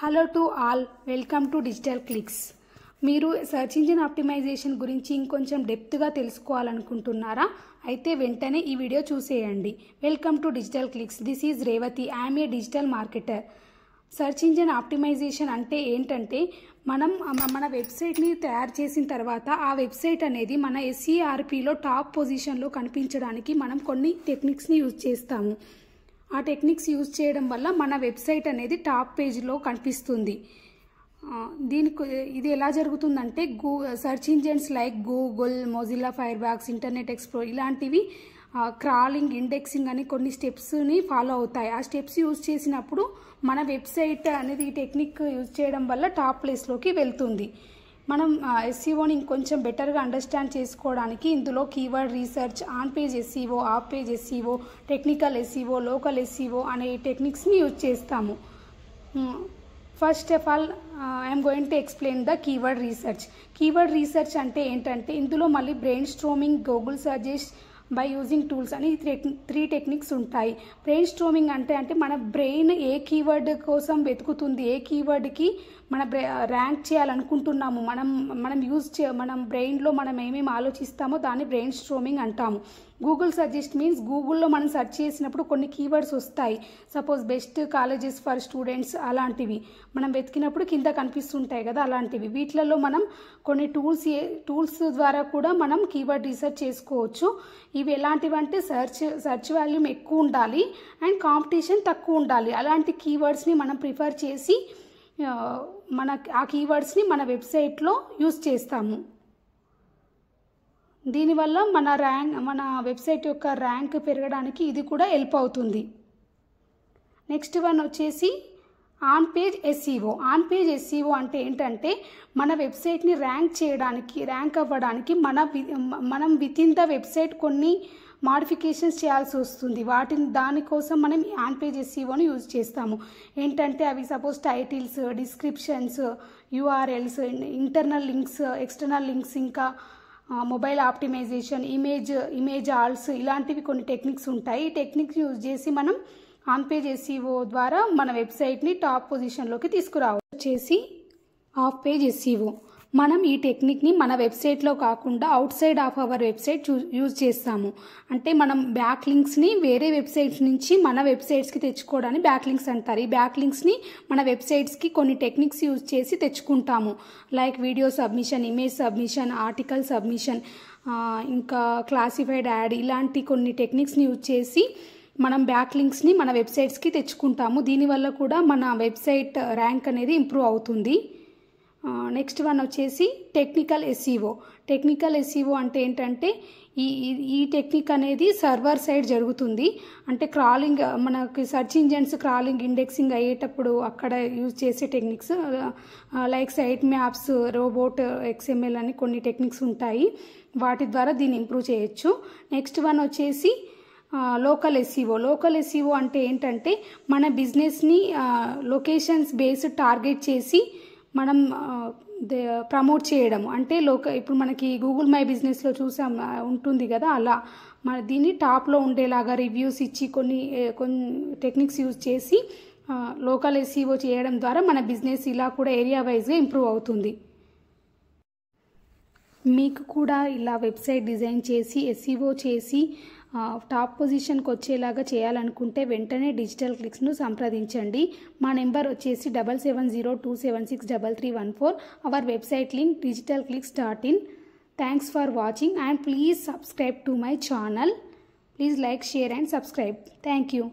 Hello to all, welcome to Digital Clicks. మీరు search engine optimization గురించి ఇంకొంచెం డెప్త్గా తెలుసుకోవాలనుకుంటున్నారా? అయితే వెంటనే ఈ వీడియో చూసేయండి. Welcome to Digital Clicks. This is Revathi. I'm a digital marketer. Search engine optimization అంటే ఏంటంటే మన వెబ్సైట్ని తయారు చేసిన తర్వాత ఆ వెబ్సైట్ అనేది మన SERPలో టాప్ పొజిషన్లో కనిపించడానికి మనం కొన్ని టెక్నిక్స్ని యూజ్ చేస్తాము. ఆ టెక్నిక్స్ యూజ్ చేయడం వల్ల మన వెబ్సైట్ అనేది టాప్ పేజ్లో కనిపిస్తుంది. ఇది ఎలా జరుగుతుందంటే search engines like Google, Mozilla firebox, internet explorer ఇలాంటివి క్రాలింగ్, ఇండెక్సింగ్ అని కొన్ని స్టెప్స్ని ఫాలో అవుతాయి. ఆ స్టెప్స్ యూజ్ చేసినప్పుడు మన వెబ్సైట్ అనేది ఈ టెక్నిక్ యూజ్ చేయడం వల్ల టాప్ ప్లేస్లోకి వెళ్తుంది. మనం SEOని ఇంకొంచెం బెటర్గా అండర్స్టాండ్ చేసుకోవడానికి ఇందులో keyword research, on page SEO, of page SEO, technical SEO, local SEO అనే టెక్నిక్స్ని యూజ్ చేస్తాము. First of all I'm going to explain the keyword research. Keyword research అంటే ఏంటంటే ఇందులో మళ్ళీ brain storming, Google suggest by using tools అని 3 techniques ఉంటాయి. Brain storming అంటే మన బ్రెయిన్ ఏ కీవర్డ్ కోసం వెతుకుతుంది, ఏ కీవర్డ్కి మన ర్యాంక్ చేయాలనుకుంటున్నాము, మనం బ్రెయిన్లో మనం ఏమేమి ఆలోచిస్తామో దాన్ని బ్రెయిన్ స్ట్రోమింగ్ అంటాము. గూగుల్ సజెస్ట్ మీన్స్ గూగుల్లో మనం సెర్చ్ చేసినప్పుడు కొన్ని కీవర్డ్స్ వస్తాయి. Suppose best colleges for students అలాంటివి మనం వెతికినప్పుడు కింద కనిపిస్తుంటాయి కదా, అలాంటివి. వీటిలలో మనం కొన్ని టూల్స్ ద్వారా కూడా మనం కీవర్డ్ రీసెర్చ్ చేసుకోవచ్చు. ఇవి ఎలాంటివి అంటే సెర్చ్ వాల్యూమ్ ఎక్కువ ఉండాలి అండ్ కాంపిటీషన్ తక్కువ ఉండాలి. అలాంటి కీవర్డ్స్ని మనం ప్రిఫర్ చేసి ఆ కీవర్డ్స్ని మన వెబ్సైట్లో యూజ్ చేస్తాము. దీనివల్ల మన వెబ్సైట్ యొక్క ర్యాంక్ పెరగడానికి ఇది కూడా హెల్ప్ అవుతుంది. నెక్స్ట్ వన్ వచ్చేసి on page SEO. On page SEO అంటే ఏంటంటే మన వెబ్సైట్ని ర్యాంక్ అవ్వడానికి మనం విత్ ఇన్ ద వెబ్సైట్ కొన్ని మాడిఫికేషన్స్ చేయాల్సి వస్తుంది. దానికోసం మనం ఆన్ పేజ్ SEOని యూజ్ చేస్తాము. ఏంటంటే అవి suppose titles, descriptions, URLs, internal links, external links, ఇంకా మొబైల్ ఆప్టిమైజేషన్, ఇమేజ్ ఆల్స్ ఇలాంటివి కొన్ని టెక్నిక్స్ ఉంటాయి. ఈ టెక్నిక్స్ యూజ్ చేసి మనం ఆన్ పేజ్ SEO ద్వారా మన వెబ్సైట్ని టాప్ పొజిషన్లోకి తీసుకురావచ్చు. వచ్చేసి ఆఫ్ పేజ్ SEO. మనం ఈ టెక్నిక్ని మన వెబ్సైట్లో కాకుండా out side of our website use చేస్తాము. అంటే మనం బ్యాక్ లింక్స్ని వేరే వెబ్సైట్స్ నుంచి మన వెబ్సైట్స్కి తెచ్చుకోవడానికి బ్యాక్ లింక్స్ అంటారు. ఈ బ్యాక్ లింక్స్ని మన వెబ్సైట్స్కి కొన్ని టెక్నిక్స్ యూజ్ చేసి తెచ్చుకుంటాము. Like video submission, image submission, article submission, ఇంకా క్లాసిఫైడ్ యాడ్ ఇలాంటి కొన్ని టెక్నిక్స్ని యూజ్ చేసి మనం బ్యాక్ లింక్స్ని మన వెబ్సైట్స్కి తెచ్చుకుంటాము. దీనివల్ల కూడా మన వెబ్సైట్ ర్యాంక్ అనేది ఇంప్రూవ్ అవుతుంది. నెక్స్ట్ వన్ వచ్చేసి టెక్నికల్ SEO. టెక్నికల్ SEO అంటే ఏంటంటే ఈ టెక్నిక్ అనేది సర్వర్ సైడ్ జరుగుతుంది. అంటే క్రాలింగ్, మనకి సెర్చ్ ఇంజన్స్ క్రాలింగ్, ఇండెక్సింగ్ అయ్యేటప్పుడు అక్కడ యూజ్ చేసే techniques like site maps, robot XML అని కొన్ని టెక్నిక్స్ ఉంటాయి. వాటి ద్వారా దీన్ని ఇంప్రూవ్ చేయొచ్చు. నెక్స్ట్ వన్ వచ్చేసి లోకల్ SEO. లోకల్ SEO అంటే ఏంటంటే మన బిజినెస్ని లొకేషన్స్ బేస్డ్ టార్గెట్ చేసి మనం ప్రమోట్ చేయడం. అంటే ఇప్పుడు మనకి గూగుల్ మై బిజినెస్లో చూసాం ఉంటుంది కదా, అలా దీన్ని టాప్లో ఉండేలాగా రివ్యూస్ ఇచ్చి కొన్ని టెక్నిక్స్ యూజ్ చేసి లోకల్ SEO చేయడం ద్వారా మన బిజినెస్ ఇలా కూడా ఏరియా వైజ్గా ఇంప్రూవ్ అవుతుంది. మీకు కూడా ఇలా వెబ్సైట్ డిజైన్ చేసి SEO చేసి టాప్ పొజిషన్కి వచ్చేలాగా చేయాలనుకుంటే వెంటనే డిజిటల్ క్లిక్స్ను సంప్రదించండి. మా నెంబర్ వచ్చేసి 7702763314. Our website link digitalclicks.in. Thanks for watching and please subscribe to my channel. Please like, share and subscribe. Thank you.